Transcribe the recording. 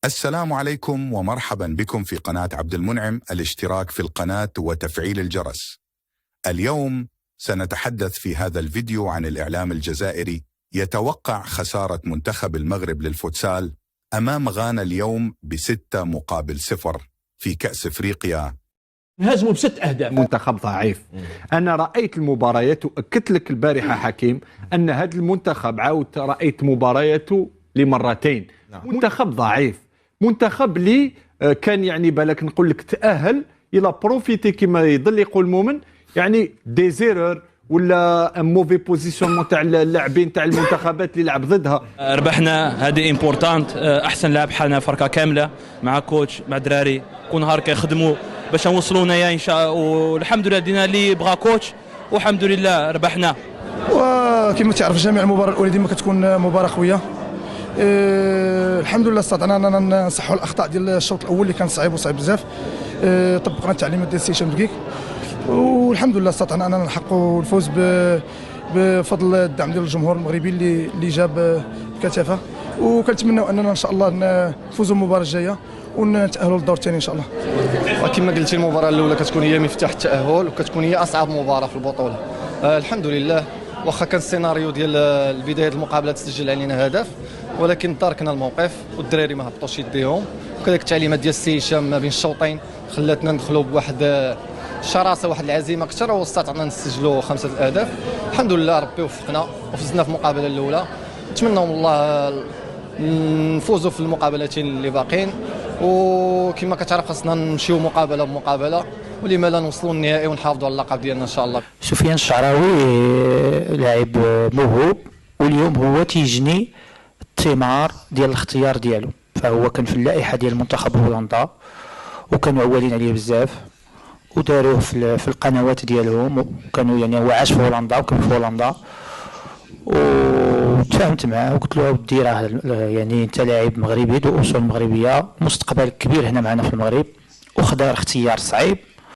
السلام عليكم ومرحبا بكم في قناة عبد المنعم. الاشتراك في القناة وتفعيل الجرس. اليوم سنتحدث في هذا الفيديو عن الإعلام الجزائري يتوقع خسارة منتخب المغرب للفوتسال أمام غانا اليوم ب6-0 في كأس إفريقيا. هزموا ب6 أهداف. منتخب ضعيف. أنا رأيت المباريات وأكدت لك البارحة حكيم أن هذا المنتخب عاودت رأيت مبارياته لمرتين. منتخب ضعيف، منتخب اللي كان يعني بالك نقول لك تأهل إلى بروفيتي كما يضل يقول مؤمن، يعني ديزيرور ولا موفي بوزيسيون تاع اللاعبين تاع المنتخبات اللي لعب ضدها. ربحنا، هذه امبورطانت. احسن لاعب حالنا فرقه كامله مع كوتش مع دراري كل نهار كيخدموا باش نوصلونا يا ان شاء الله، والحمد لله دينا اللي بغى كوتش والحمد لله ربحنا. وكما تعرف جميع المباريات الاولى ديما كتكون مباراه قويه. الحمد لله استطعنا اننا نصحوا الاخطاء ديال الشوط الاول اللي كان صعيب بزاف. طبقنا التعليمات ديال السي هشام دقيق والحمد لله استطعنا اننا نحققوا الفوز بفضل الدعم ديال الجمهور المغربي اللي جاب بكثافه، وكنتمنوا اننا ان شاء الله نفوزوا المباراه الجايه ونتاهلوا للدور الثاني ان شاء الله. وكما قلتي المباراه الاولى كتكون هي مفتاح التاهل وكتكون هي اصعب مباراه في البطوله. الحمد لله واخا كان السيناريو ديال بدايه المقابله تسجل علينا هدف، ولكن تركنا الموقف والدراري ما هبطوش يديهم، وكذلك التعليمات ديال السي هشام ما بين الشوطين خلاتنا ندخلوا بواحد شراسه واحد العزيمه اكثر واستطعنا نسجلوا 5 اهداف. الحمد لله ربي وفقنا وفزنا في المقابله الاولى. نتمنوا من الله نفوزوا في المقابلتين اللي باقين، وكما كتعرف خاصنا نمشيو مقابله بمقابله ولما لا نوصلوا للنهائي ونحافظوا على اللقب ديالنا ان شاء الله. سفيان الشعراوي لاعب موهوب، واليوم هو تيجني الثمار ديال الاختيار ديالو، فهو كان في اللائحه ديال منتخب هولندا وكانوا عوالين عليه بزاف وداروه في القنوات ديالهم، وكانوا يعني هو عاش في هولندا وكان في هولندا، وتفاهمت معاه وقلت له ودي راه يعني انت لاعب مغربي ذو اصول مغربيه، مستقبل كبير هنا معنا في المغرب، واختار اختيار صعيب